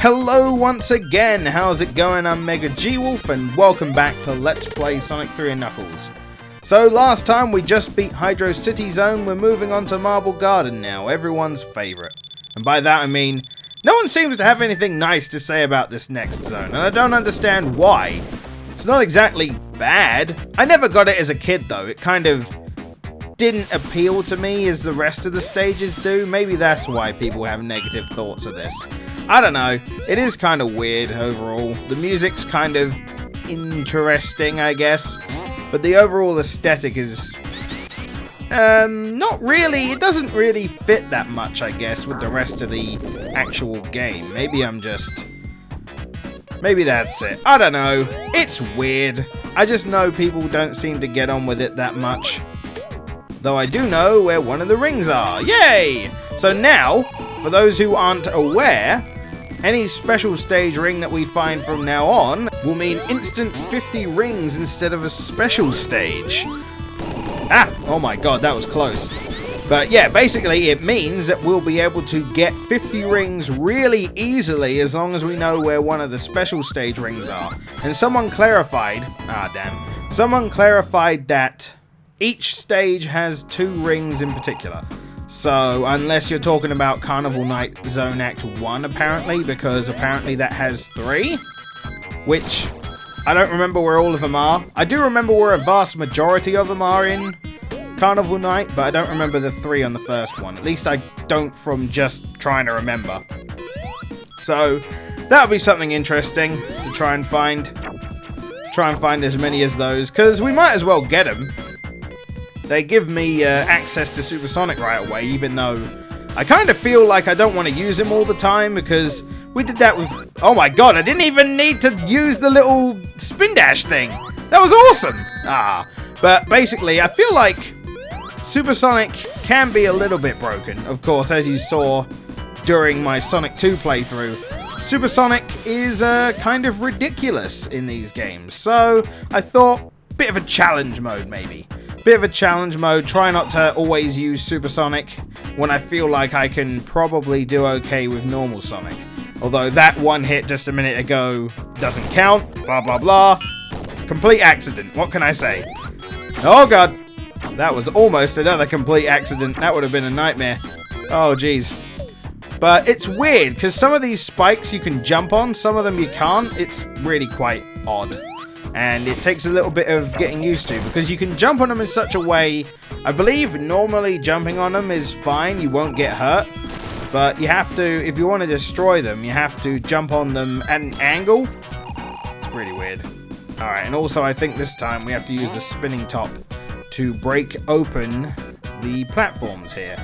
Hello once again, how's it going? I'm MegaGWolf and welcome back to Let's Play Sonic 3 and Knuckles. So last time we just beat Hydro City Zone, we're moving on to Marble Garden now, everyone's favourite. And by that I mean, no one seems to have anything nice to say about this next zone, and I don't understand why. It's not exactly bad. I never got it as a kid though, it kind of didn't appeal to me as the rest of the stages do. Maybe that's why people have negative thoughts of this. I don't know, it is kind of weird overall. The music's kind of interesting, I guess, but the overall aesthetic is not really, it doesn't really fit that much, I guess, with the rest of the actual game. Maybe that's it. I don't know, it's weird. I just know people don't seem to get on with it that much. Though I do know where one of the rings are. Yay! So now, for those who aren't aware, any special stage ring that we find from now on will mean instant 50 rings instead of a special stage. Ah! Oh my god, that was close. But yeah, basically it means that we'll be able to get 50 rings really easily as long as we know where one of the special stage rings are. And someone clarified, someone clarified that each stage has 2 rings in particular. So, unless you're talking about Carnival Night Zone Act 1, apparently, because apparently that has 3, which I don't remember where all of them are. I do remember where a vast majority of them are in Carnival Night, but I don't remember the 3 on the first one. At least I don't from just trying to remember. So, that would be something interesting to try and find. Try and find as many as those, because we might as well get them. They give me access to Supersonic right away, even though I kind of feel like I don't want to use him all the time, because we did that with... Oh my god, I didn't even need to use the little spin dash thing. That was awesome! But basically, I feel like Supersonic can be a little bit broken. Of course, as you saw during my Sonic 2 playthrough, Supersonic is kind of ridiculous in these games. So, I thought, bit of a challenge mode maybe. Bit of a challenge mode, try not to always use Supersonic when I feel like I can probably do okay with normal Sonic. Although that one hit just a minute ago doesn't count, blah blah blah. Complete accident, what can I say? Oh god, that was almost another complete accident, that would have been a nightmare. Oh jeez. But it's weird, because some of these spikes you can jump on, some of them you can't. It's really quite odd. And it takes a little bit of getting used to, because you can jump on them in such a way, I believe normally jumping on them is fine, you won't get hurt, but you have to, if you want to destroy them, you have to jump on them at an angle. It's really weird. Alright, and also I think this time we have to use the spinning top to break open the platforms here.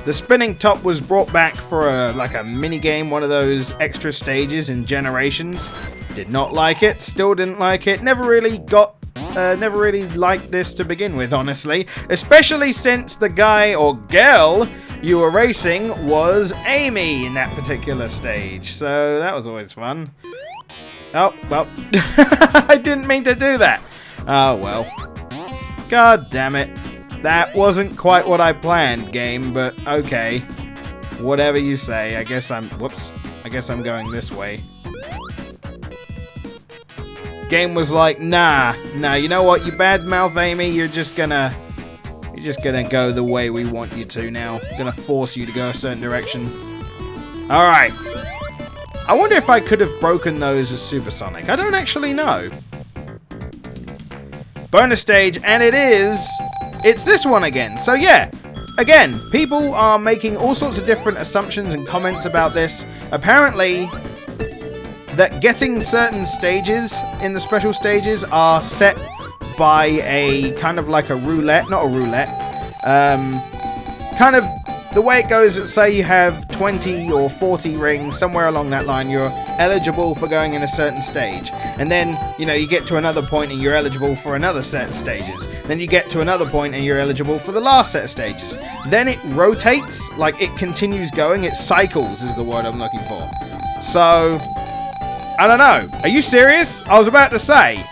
The spinning top was brought back for like a mini game, one of those extra stages in Generations. Did not like it, still didn't like it, never really liked this to begin with, honestly. Especially since the guy or girl you were racing was Amy in that particular stage. So that was always fun. Oh, well, I didn't mean to do that. Oh, well. God damn it. That wasn't quite what I planned, game, but okay. Whatever you say, I guess I'm going this way. Game was like, nah, you know what, you badmouth Amy, you're just gonna go the way we want you to now. Gonna force you to go a certain direction. Alright. I wonder if I could have broken those with Supersonic. I don't actually know. Bonus stage, and it's this one again. So yeah, again, people are making all sorts of different assumptions and comments about this. Apparently, that getting certain stages in the special stages are set by a kind of like a roulette, not a roulette, kind of the way it goes, let's say you have 20 or 40 rings, somewhere along that line, you're eligible for going in a certain stage. And then, you know, you get to another point and you're eligible for another set of stages. Then you get to another point and you're eligible for the last set of stages. Then it rotates, like it continues going, it cycles is the word I'm looking for. So, I don't know. Are you serious? I was about to say,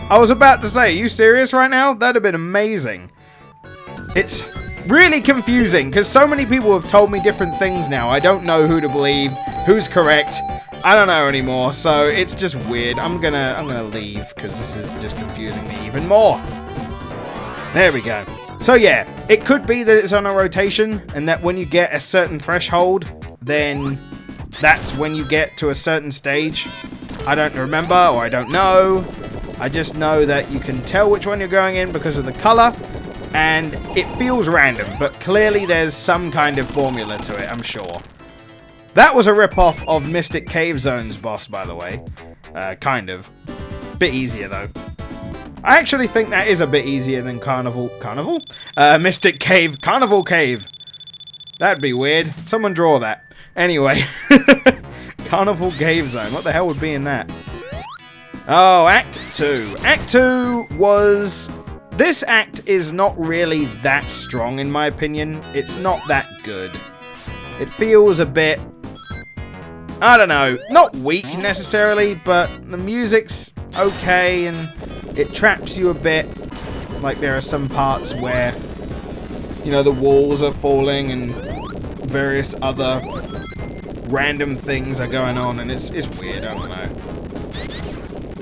are you serious right now? That'd have been amazing. It's really confusing, because so many people have told me different things now. I don't know who to believe. Who's correct? I don't know anymore, so it's just weird. I'm gonna leave because this is just confusing me even more. There we go. So yeah, it could be that it's on a rotation and that when you get a certain threshold, then that's when you get to a certain stage. I don't remember, or I don't know. I just know that you can tell which one you're going in because of the color, and it feels random, but clearly there's some kind of formula to it, I'm sure. That was a rip-off of Mystic Cave Zone's boss, by the way. Kind of. Bit easier, though. I actually think that is a bit easier than Carnival... Mystic Cave... Carnival Cave. That'd be weird. Someone draw that. Anyway. Carnival Cave Zone. What the hell would be in that? Oh, Act 2. Act 2 was... This act is not really that strong, in my opinion. It's not that good. It feels a bit... I don't know. Not weak, necessarily, but the music's okay, and it traps you a bit. Like, there are some parts where, you know, the walls are falling, and various other random things are going on, and it's weird. I don't know.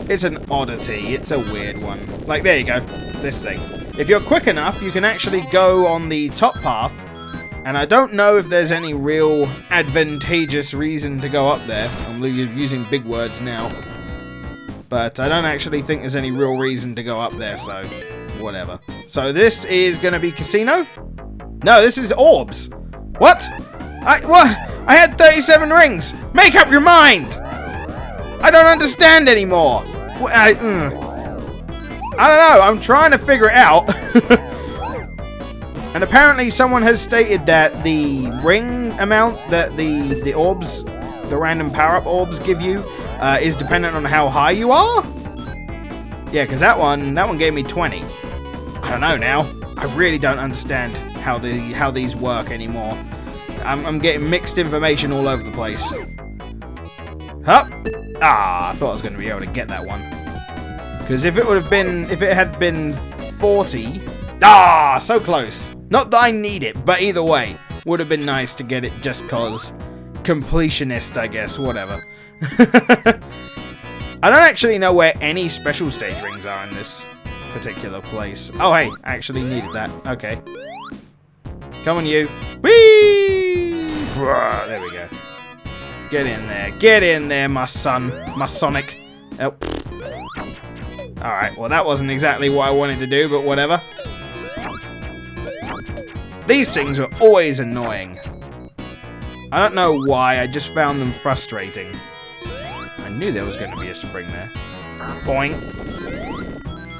It's an oddity. It's a weird one. Like, there you go. This thing. If you're quick enough, you can actually go on the top path, and I don't know if there's any real advantageous reason to go up there. I'm using big words now. But I don't actually think there's any real reason to go up there, so whatever. So this is going to be Casino? No, this is Orbs. What? What? I had 37 rings. Make up your mind. I don't understand anymore. I don't know. I'm trying to figure it out. And apparently someone has stated that the ring amount that the orbs, the random power-up orbs give you, is dependent on how high you are? Yeah, because that one gave me 20. I don't know now. I really don't understand how these work anymore. I'm getting mixed information all over the place. Huh? Ah, I thought I was going to be able to get that one. Because if it had been 40... Ah, so close. Not that I need it, but either way, would have been nice to get it just cause. Completionist, I guess, whatever. I don't actually know where any special stage rings are in this particular place. Oh, hey, I actually needed that. Okay. Come on, you. Whee! There we go. Get in there. Get in there, my son. My Sonic. Oh. Alright, well, that wasn't exactly what I wanted to do, but whatever. These things are always annoying. I don't know why, I just found them frustrating. I knew there was going to be a spring there. Boing.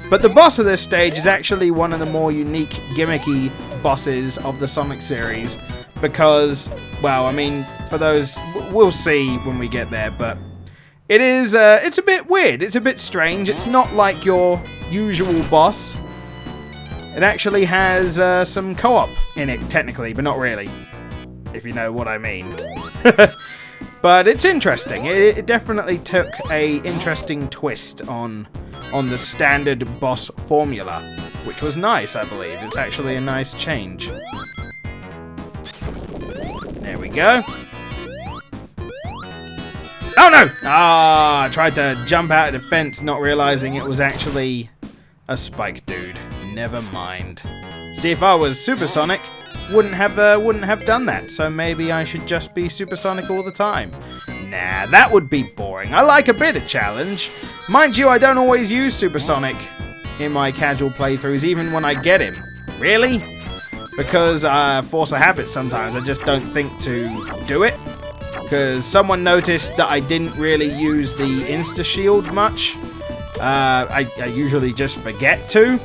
But the boss of this stage is actually one of the more unique, gimmicky bosses of the Sonic series. Because, well, I mean, for those, we'll see when we get there, but it is, it's a bit weird. It's a bit strange. It's not like your usual boss. It actually has some co-op in it, technically, but not really, if you know what I mean. But it's interesting. It definitely took a interesting twist on the standard boss formula, which was nice, I believe. It's actually a nice change. There we go. Oh no! Ah, I tried to jump out of the fence, not realizing it was actually a spike dude. Never mind. See, if I was supersonic, wouldn't have done that. So maybe I should just be supersonic all the time. Nah, that would be boring. I like a bit of challenge. Mind you, I don't always use supersonic in my casual playthroughs, even when I get him. Really? Because force of habit sometimes. I just don't think to do it. Because someone noticed that I didn't really use the insta-shield much. I usually just forget to.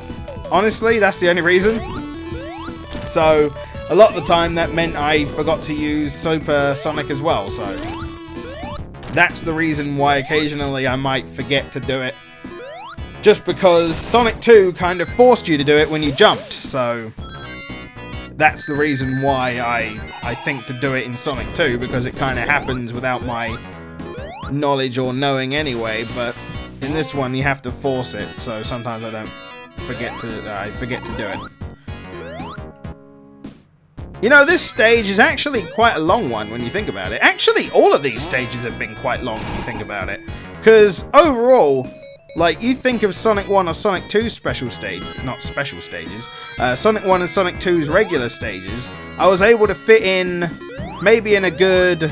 Honestly, that's the only reason. So, a lot of the time that meant I forgot to use Supersonic as well, so that's the reason why occasionally I might forget to do it. Just because Sonic 2 kind of forced you to do it when you jumped, so that's the reason why I think to do it in Sonic 2, because it kind of happens without my knowledge or knowing anyway, but in this one you have to force it, so sometimes I forget to do it. You know, this stage is actually quite a long one when you think about it. Actually, all of these stages have been quite long when you think about it. Because overall, like, you think of Sonic 1 or Sonic 2's special stage, not special stages, Sonic 1 and Sonic 2's regular stages, I was able to fit in maybe in a good...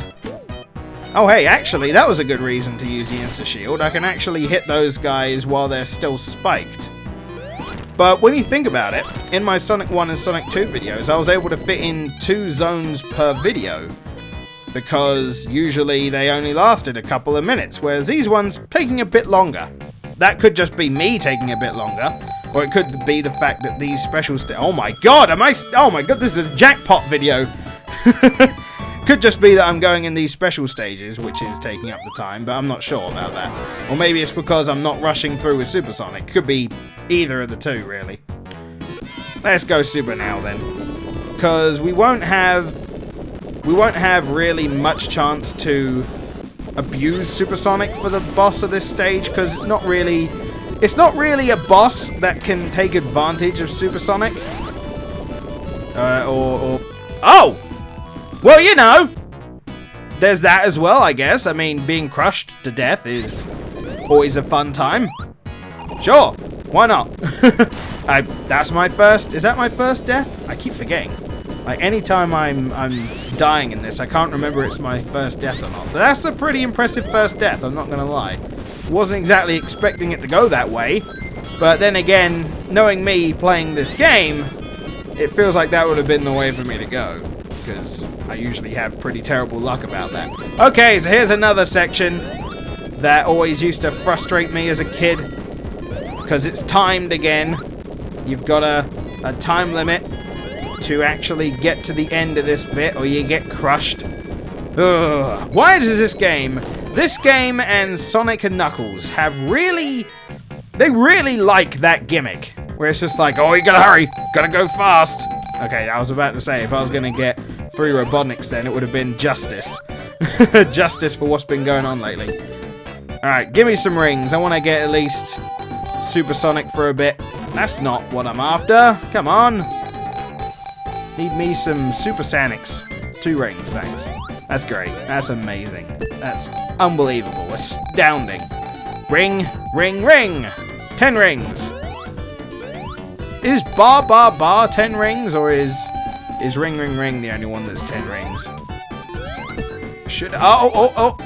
Oh, hey, actually, that was a good reason to use the Insta-Shield. I can actually hit those guys while they're still spiked. But when you think about it, in my Sonic 1 and Sonic 2 videos, I was able to fit in 2 zones per video. Because usually they only lasted a couple of minutes, whereas these ones taking a bit longer. That could just be me taking a bit longer, or it could be the fact that these special oh my god, oh my god, this is a jackpot video. Could just be that I'm going in these special stages, which is taking up the time, but I'm not sure about that. Or maybe it's because I'm not rushing through with Supersonic. Could be either of the two, really. Let's go Super now, then. Because we won't have really much chance to abuse Supersonic for the boss of this stage, because it's not really a boss that can take advantage of Supersonic. Oh! Well, you know, there's that as well, I guess. I mean, being crushed to death is always a fun time. Sure, why not? That's my first... Is that my first death? I keep forgetting. Like, anytime I'm dying in this, I can't remember it's my first death or not. But that's a pretty impressive first death, I'm not going to lie. Wasn't exactly expecting it to go that way. But then again, knowing me playing this game, it feels like that would have been the way for me to go. Because I usually have pretty terrible luck about that. Okay, so here's another section that always used to frustrate me as a kid. Because it's timed again. You've got a time limit to actually get to the end of this bit, or you get crushed. Ugh. Why does this game and Sonic and Knuckles have really... They really like that gimmick. Where it's just like, oh, you gotta hurry, gotta go fast. Okay, I was about to say, if I was gonna get 3 Robotniks, then it would have been Justice. Justice for what's been going on lately. Alright, give me some rings. I want to get at least Supersonic for a bit. That's not what I'm after. Come on. Need me some Supersonics. 2 rings, thanks. That's great. That's amazing. That's unbelievable. Astounding. Ring, ring, ring. 10 rings. Is bar 10 rings, or is ring, ring, ring the only one that's 10 rings? Oh.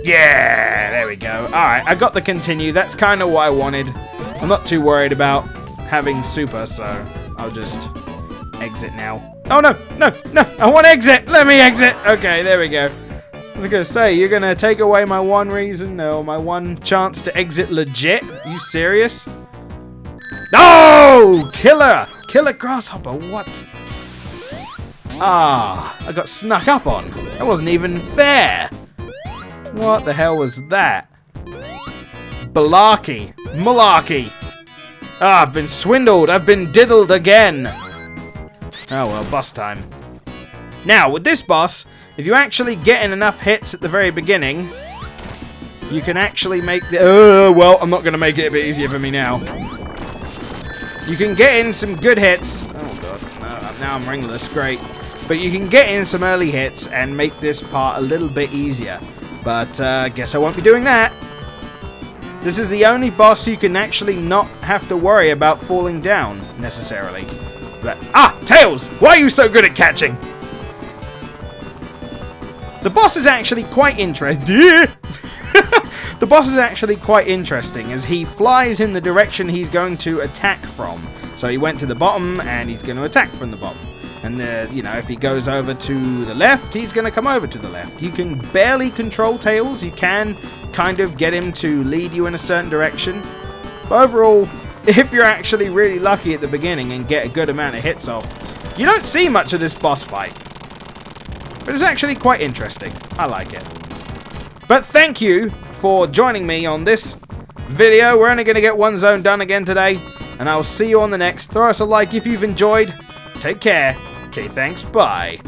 Yeah, there we go. Alright, I got the continue. That's kind of what I wanted. I'm not too worried about having super, so I'll just exit now. Oh, no. I want to exit. Let me exit. Okay, there we go. I was going to say, you're going to take away my one reason, or my one chance to exit legit? Are you serious? No! Killer grasshopper, what? Ah, I got snuck up on. That wasn't even fair. What the hell was that? Malarkey. Ah, I've been swindled. I've been diddled again. Oh well, boss time. Now, with this boss, if you actually get in enough hits at the very beginning, you can actually make the... well, I'm not going to make it a bit easier for me now. You can get in some good hits. Oh god, no, now I'm ringless, great. But you can get in some early hits and make this part a little bit easier. But guess I won't be doing that. This is the only boss you can actually not have to worry about falling down, necessarily. But, Tails! Why are you so good at catching? The boss is actually quite interesting. The boss is actually quite interesting, as he flies in the direction he's going to attack from. So he went to the bottom, and he's going to attack from the bottom. And, if he goes over to the left, he's going to come over to the left. You can barely control Tails. You can kind of get him to lead you in a certain direction. But overall, if you're actually really lucky at the beginning and get a good amount of hits off, you don't see much of this boss fight. But it's actually quite interesting. I like it. But thank you for joining me on this video. We're only going to get one zone done again today. And I'll see you on the next. Throw us a like if you've enjoyed. Take care. Okay, thanks. Bye.